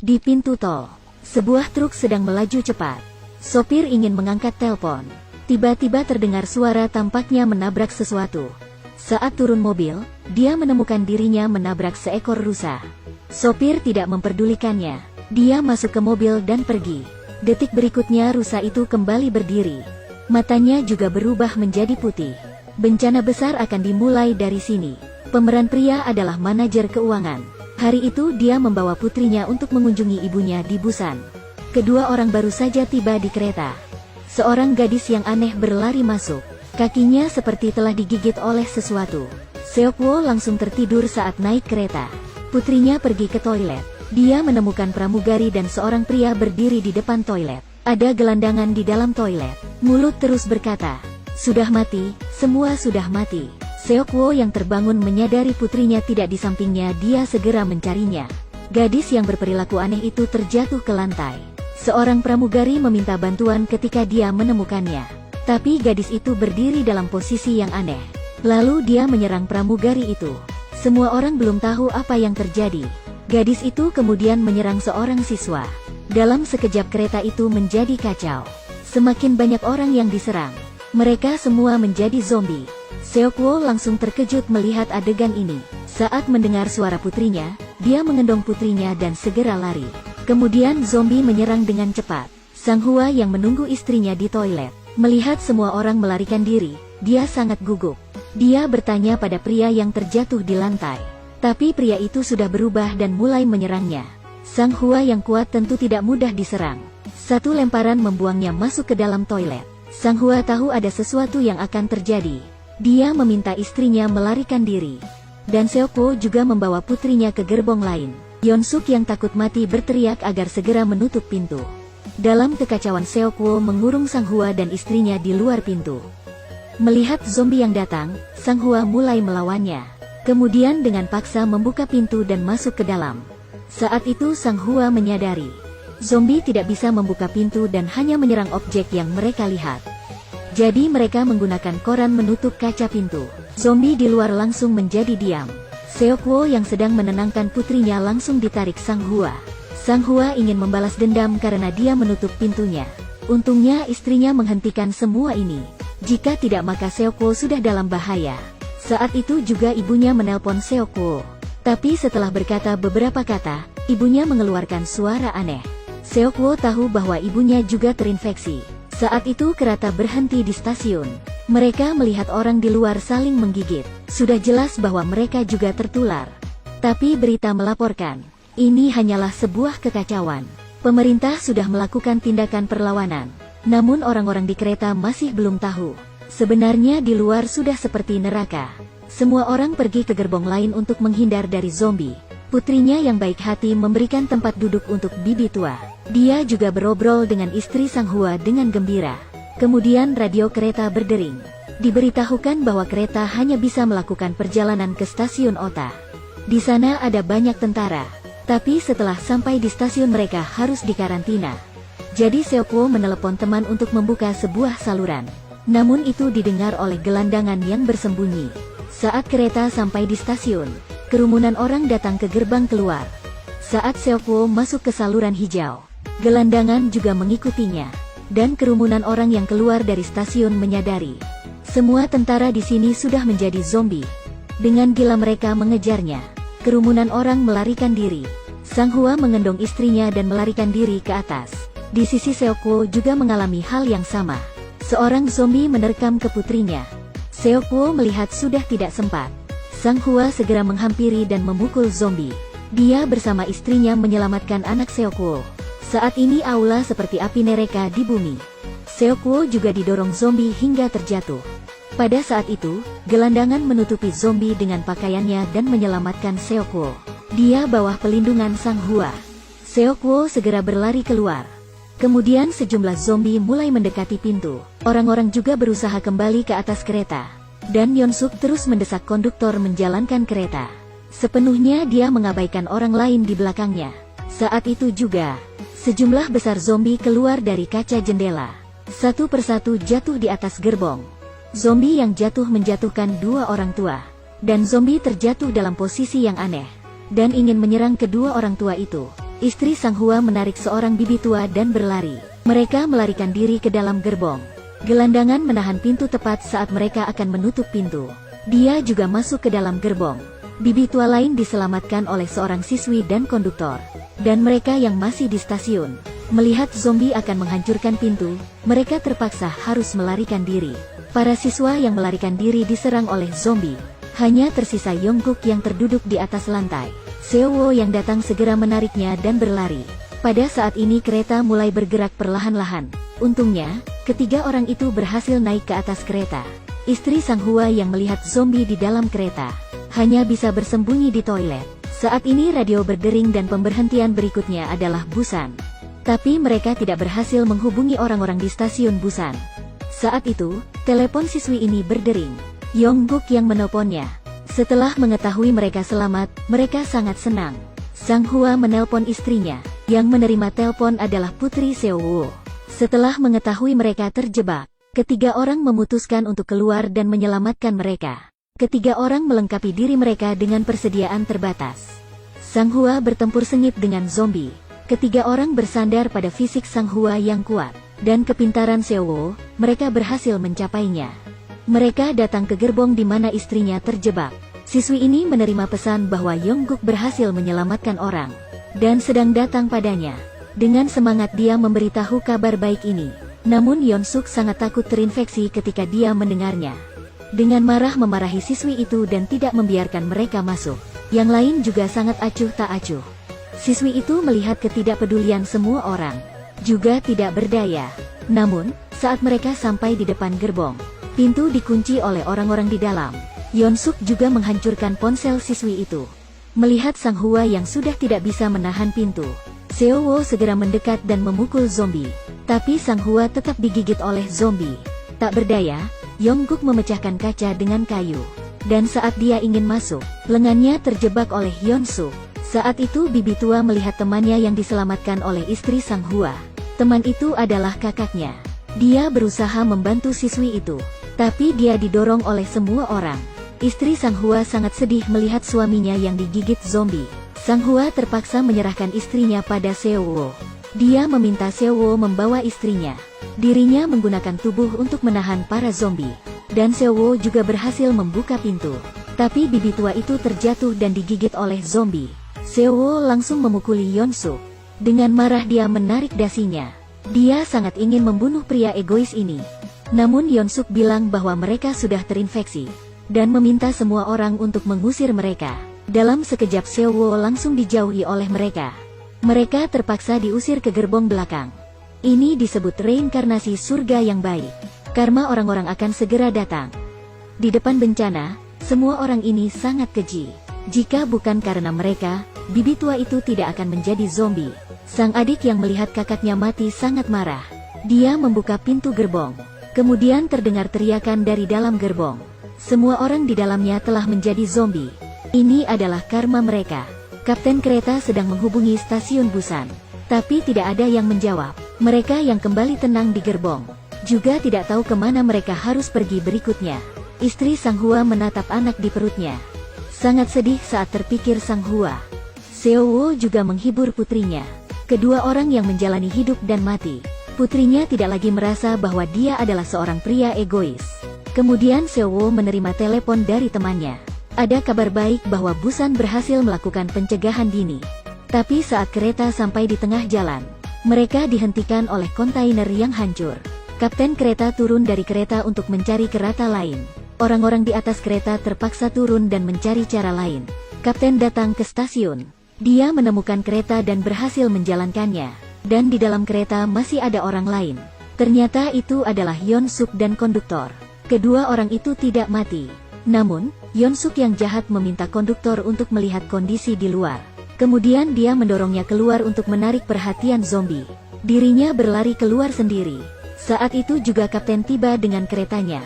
Di pintu tol, sebuah truk sedang melaju cepat. Sopir ingin mengangkat telepon. Tiba-tiba terdengar suara tampaknya menabrak sesuatu. Saat turun mobil, dia menemukan dirinya menabrak seekor rusa. Sopir tidak memperdulikannya. Dia masuk ke mobil dan pergi. Detik berikutnya rusa itu kembali berdiri. Matanya juga berubah menjadi putih. Bencana besar akan dimulai dari sini. Pemeran pria adalah manajer keuangan. Hari itu dia membawa putrinya untuk mengunjungi ibunya di Busan. Kedua orang baru saja tiba di kereta. Seorang gadis yang aneh berlari masuk. Kakinya seperti telah digigit oleh sesuatu. Seokwo langsung tertidur saat naik kereta. Putrinya pergi ke toilet. Dia menemukan pramugari dan seorang pria berdiri di depan toilet. Ada gelandangan di dalam toilet. Mulut terus berkata, "Sudah mati, semua sudah mati." Seokwo yang terbangun menyadari putrinya tidak di sampingnya. Dia segera mencarinya. Gadis yang berperilaku aneh itu terjatuh ke lantai. Seorang pramugari meminta bantuan ketika dia menemukannya. Tapi gadis itu berdiri dalam posisi yang aneh. Lalu dia menyerang pramugari itu. Semua orang belum tahu apa yang terjadi. Gadis itu kemudian menyerang seorang siswa. Dalam sekejap kereta itu menjadi kacau. Semakin banyak orang yang diserang. Mereka semua menjadi zombie. Seokwo langsung terkejut melihat adegan ini. Saat mendengar suara putrinya, dia mengendong putrinya dan segera lari. Kemudian zombie menyerang dengan cepat. Sang Hua yang menunggu istrinya di toilet, melihat semua orang melarikan diri, dia sangat gugup. Dia bertanya pada pria yang terjatuh di lantai. Tapi pria itu sudah berubah dan mulai menyerangnya. Sang Hua yang kuat tentu tidak mudah diserang. Satu lemparan membuangnya masuk ke dalam toilet. Sang Hua tahu ada sesuatu yang akan terjadi. Dia meminta istrinya melarikan diri. Dan Seokwo juga membawa putrinya ke gerbong lain. Yeonsuk yang takut mati berteriak agar segera menutup pintu. Dalam kekacauan Seokwo mengurung Sang Hua dan istrinya di luar pintu. Melihat zombie yang datang, Sang Hua mulai melawannya. Kemudian dengan paksa membuka pintu dan masuk ke dalam. Saat itu Sang Hua menyadari, zombie tidak bisa membuka pintu dan hanya menyerang objek yang mereka lihat. Jadi mereka menggunakan koran menutup kaca pintu. Zombie di luar langsung menjadi diam. Seokwo yang sedang menenangkan putrinya langsung ditarik Sang Hua. Sang Hua ingin membalas dendam karena dia menutup pintunya. Untungnya istrinya menghentikan semua ini. Jika tidak maka Seokwo sudah dalam bahaya. Saat itu juga ibunya menelpon Seokwo. Tapi setelah berkata beberapa kata, ibunya mengeluarkan suara aneh. Seokwo tahu bahwa ibunya juga terinfeksi. Saat itu kereta berhenti di stasiun. Mereka melihat orang di luar saling menggigit. Sudah jelas bahwa mereka juga tertular. Tapi berita melaporkan, ini hanyalah sebuah kekacauan. Pemerintah sudah melakukan tindakan perlawanan. Namun orang-orang di kereta masih belum tahu. Sebenarnya di luar sudah seperti neraka. Semua orang pergi ke gerbong lain untuk menghindar dari zombie. Putrinya yang baik hati memberikan tempat duduk untuk bibi tua. Dia juga berobrol dengan istri Sang Hua dengan gembira. Kemudian radio kereta berdering. Diberitahukan bahwa kereta hanya bisa melakukan perjalanan ke stasiun Ota. Di sana ada banyak tentara. Tapi setelah sampai di stasiun mereka harus dikarantina. Jadi Seokwo menelepon teman untuk membuka sebuah saluran. Namun itu didengar oleh gelandangan yang bersembunyi. Saat kereta sampai di stasiun, kerumunan orang datang ke gerbang keluar. Saat Seokwo masuk ke saluran hijau, gelandangan juga mengikutinya. Dan kerumunan orang yang keluar dari stasiun menyadari, semua tentara di sini sudah menjadi zombie. Dengan gila mereka mengejarnya. Kerumunan orang melarikan diri. Sang Hua mengendong istrinya dan melarikan diri ke atas. Di sisi Seokwo juga mengalami hal yang sama. Seorang zombie menerkam ke putrinya. Seokwo melihat sudah tidak sempat. Sang Hua segera menghampiri dan memukul zombie. Dia bersama istrinya menyelamatkan anak Seokwo. Saat ini aula seperti api neraka di bumi. Seokwo juga didorong zombie hingga terjatuh. Pada saat itu, gelandangan menutupi zombie dengan pakaiannya dan menyelamatkan Seokwo. Dia bawah pelindungan Sang Hua. Seokwo segera berlari keluar. Kemudian sejumlah zombie mulai mendekati pintu. Orang-orang juga berusaha kembali ke atas kereta. Dan Yeonsuk terus mendesak konduktor menjalankan kereta. Sepenuhnya dia mengabaikan orang lain di belakangnya. Saat itu juga, sejumlah besar zombie keluar dari kaca jendela. Satu persatu jatuh di atas gerbong. Zombie yang jatuh menjatuhkan dua orang tua. Dan zombie terjatuh dalam posisi yang aneh. Dan ingin menyerang kedua orang tua itu. Istri Sang Hua menarik seorang bibi tua dan berlari. Mereka melarikan diri ke dalam gerbong. Gelandangan menahan pintu tepat saat mereka akan menutup pintu. Dia juga masuk ke dalam gerbong. Bibi tua lain diselamatkan oleh seorang siswi dan konduktor. Dan mereka yang masih di stasiun, melihat zombie akan menghancurkan pintu, mereka terpaksa harus melarikan diri. Para siswa yang melarikan diri diserang oleh zombie. Hanya tersisa Yongguk yang terduduk di atas lantai. Seowo yang datang segera menariknya dan berlari. Pada saat ini kereta mulai bergerak perlahan-lahan. Untungnya, ketiga orang itu berhasil naik ke atas kereta. Istri Sang Hua yang melihat zombie di dalam kereta hanya bisa bersembunyi di toilet. Saat ini radio berdering dan pemberhentian berikutnya adalah Busan. Tapi mereka tidak berhasil menghubungi orang-orang di stasiun Busan. Saat itu, telepon siswi ini berdering. Yongguk yang menelponnya. Setelah mengetahui mereka selamat, mereka sangat senang. Sang Hua menelpon istrinya. Yang menerima telepon adalah Putri Seowo. Setelah mengetahui mereka terjebak, ketiga orang memutuskan untuk keluar dan menyelamatkan mereka. Ketiga orang melengkapi diri mereka dengan persediaan terbatas. Sang Hua bertempur sengit dengan zombie. Ketiga orang bersandar pada fisik Sang Hua yang kuat. Dan kepintaran Seowo, mereka berhasil mencapainya. Mereka datang ke gerbong di mana istrinya terjebak. Siswi ini menerima pesan bahwa Yongguk berhasil menyelamatkan orang. Dan sedang datang padanya. Dengan semangat dia memberitahu kabar baik ini. Namun Yonsuk sangat takut terinfeksi ketika dia mendengarnya. Dengan marah memarahi siswi itu dan tidak membiarkan mereka masuk. Yang lain juga sangat acuh tak acuh. Siswi itu melihat ketidakpedulian semua orang. Juga tidak berdaya. Namun, saat mereka sampai di depan gerbong, pintu dikunci oleh orang-orang di dalam. Yonsuk juga menghancurkan ponsel siswi itu. Melihat Sang Hua yang sudah tidak bisa menahan pintu, Seowo segera mendekat dan memukul zombie. Tapi Sang Hua tetap digigit oleh zombie. Tak berdaya, Yongguk memecahkan kaca dengan kayu. Dan saat dia ingin masuk, lengannya terjebak oleh Yonsuk. Saat itu bibi tua melihat temannya yang diselamatkan oleh istri Sang Hua. Teman itu adalah kakaknya. Dia berusaha membantu siswi itu. Tapi dia didorong oleh semua orang. Istri Sang Hua sangat sedih melihat suaminya yang digigit zombie. Sang Hua terpaksa menyerahkan istrinya pada Seowo. Dia meminta Seowo membawa istrinya. Dirinya menggunakan tubuh untuk menahan para zombie. Dan Seowo juga berhasil membuka pintu. Tapi bibi tua itu terjatuh dan digigit oleh zombie. Seowo langsung memukuli Yonsuk. Dengan marah dia menarik dasinya. Dia sangat ingin membunuh pria egois ini. Namun Yonsuk bilang bahwa mereka sudah terinfeksi. Dan meminta semua orang untuk mengusir mereka. Dalam sekejap Seowo langsung dijauhi oleh mereka. Mereka terpaksa diusir ke gerbong belakang. Ini disebut reinkarnasi surga yang baik. Karma orang-orang akan segera datang. Di depan bencana, semua orang ini sangat keji. Jika bukan karena mereka, bibi tua itu tidak akan menjadi zombie. Sang adik yang melihat kakaknya mati sangat marah. Dia membuka pintu gerbong. Kemudian terdengar teriakan dari dalam gerbong. Semua orang di dalamnya telah menjadi zombie. Ini adalah karma mereka. Kapten kereta sedang menghubungi stasiun Busan. Tapi tidak ada yang menjawab. Mereka yang kembali tenang di gerbong juga tidak tahu kemana mereka harus pergi berikutnya. Istri Sang Hua menatap anak di perutnya. Sangat sedih saat terpikir Sang Hua. Seowo juga menghibur putrinya. Kedua orang yang menjalani hidup dan mati. Putrinya tidak lagi merasa bahwa dia adalah seorang pria egois. Kemudian Seowo menerima telepon dari temannya. Ada kabar baik bahwa Busan berhasil melakukan pencegahan dini. Tapi saat kereta sampai di tengah jalan, mereka dihentikan oleh kontainer yang hancur. Kapten kereta turun dari kereta untuk mencari kereta lain. Orang-orang di atas kereta terpaksa turun dan mencari cara lain. Kapten datang ke stasiun. Dia menemukan kereta dan berhasil menjalankannya. Dan di dalam kereta masih ada orang lain. Ternyata itu adalah Yonsuk dan konduktor. Kedua orang itu tidak mati. Namun, Yonsuk yang jahat meminta konduktor untuk melihat kondisi di luar. Kemudian dia mendorongnya keluar untuk menarik perhatian zombie. Dirinya berlari keluar sendiri. Saat itu juga kapten tiba dengan keretanya.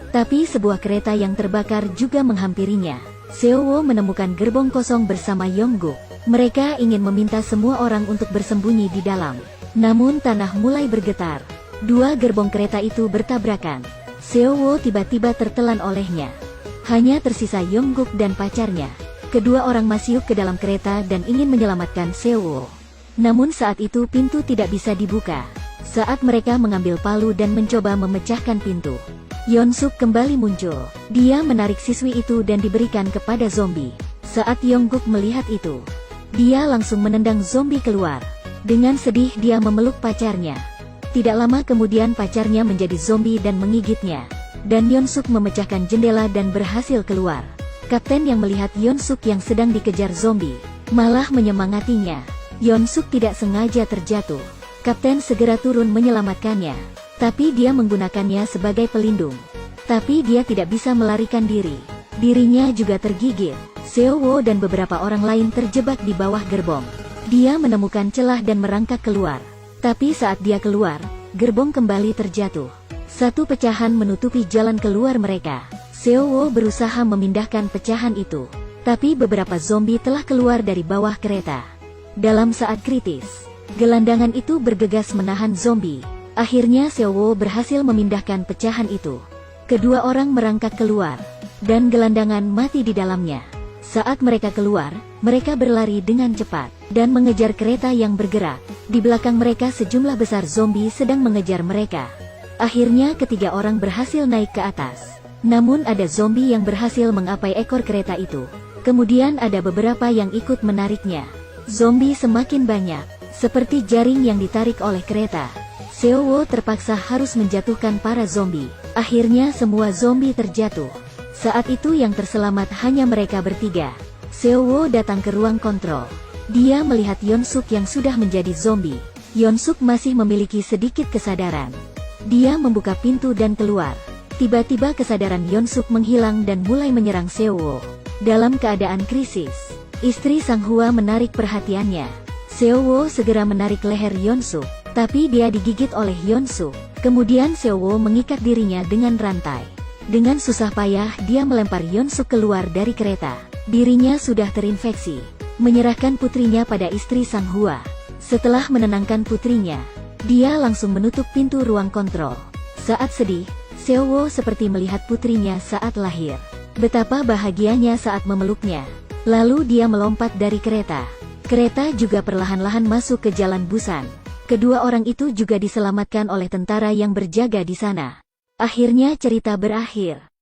Tapi sebuah kereta yang terbakar juga menghampirinya. Seowo menemukan gerbong kosong bersama Yongguk. Mereka ingin meminta semua orang untuk bersembunyi di dalam. Namun tanah mulai bergetar. Dua gerbong kereta itu bertabrakan. Seowo tiba-tiba tertelan olehnya. Hanya tersisa Yongguk dan pacarnya. Kedua orang masuk ke dalam kereta dan ingin menyelamatkan Seowo. Namun saat itu pintu tidak bisa dibuka. Saat mereka mengambil palu dan mencoba memecahkan pintu, Yeon-suk kembali muncul. Dia menarik siswi itu dan diberikan kepada zombie. Saat Yongguk melihat itu, dia langsung menendang zombie keluar. Dengan sedih dia memeluk pacarnya. Tidak lama kemudian pacarnya menjadi zombie dan menggigitnya. Dan Yeon-suk memecahkan jendela dan berhasil keluar. Kapten yang melihat Yeon-suk yang sedang dikejar zombie, malah menyemangatinya. Yeon-suk tidak sengaja terjatuh. Kapten segera turun menyelamatkannya. Tapi dia menggunakannya sebagai pelindung. Tapi dia tidak bisa melarikan diri. Dirinya juga tergigit. Seo-woo dan beberapa orang lain terjebak di bawah gerbong. Dia menemukan celah dan merangkak keluar. Tapi saat dia keluar, gerbong kembali terjatuh. Satu pecahan menutupi jalan keluar mereka. Seo-woo berusaha memindahkan pecahan itu. Tapi beberapa zombie telah keluar dari bawah kereta. Dalam saat kritis, gelandangan itu bergegas menahan zombie. Akhirnya Seo-woo berhasil memindahkan pecahan itu. Kedua orang merangkak keluar, dan gelandangan mati di dalamnya. Saat mereka keluar, mereka berlari dengan cepat, dan mengejar kereta yang bergerak. Di belakang mereka sejumlah besar zombie sedang mengejar mereka. Akhirnya ketiga orang berhasil naik ke atas. Namun ada zombie yang berhasil mengapai ekor kereta itu. Kemudian ada beberapa yang ikut menariknya. Zombie semakin banyak, seperti jaring yang ditarik oleh kereta. Seo-woo terpaksa harus menjatuhkan para zombie. Akhirnya semua zombie terjatuh. Saat itu yang terselamat hanya mereka bertiga. Seo-woo datang ke ruang kontrol. Dia melihat Yeon-suk yang sudah menjadi zombie. Yeon-suk masih memiliki sedikit kesadaran. Dia membuka pintu dan keluar. Tiba-tiba kesadaran Yeon-suk menghilang dan mulai menyerang Seo-woo. Dalam keadaan krisis, istri Sang Hwa menarik perhatiannya. Seo-woo segera menarik leher Yeon-suk, tapi dia digigit oleh Yeon-suk. Kemudian Seo-woo mengikat dirinya dengan rantai. Dengan susah payah dia melempar Yeon-suk keluar dari kereta. Dirinya sudah terinfeksi. Menyerahkan putrinya pada istri Sang Hwa. Setelah menenangkan putrinya, dia langsung menutup pintu ruang kontrol. Saat sedih, Seo-woo seperti melihat putrinya saat lahir. Betapa bahagianya saat memeluknya. Lalu dia melompat dari kereta. Kereta juga perlahan-lahan masuk ke jalan Busan. Kedua orang itu juga diselamatkan oleh tentara yang berjaga di sana. Akhirnya cerita berakhir.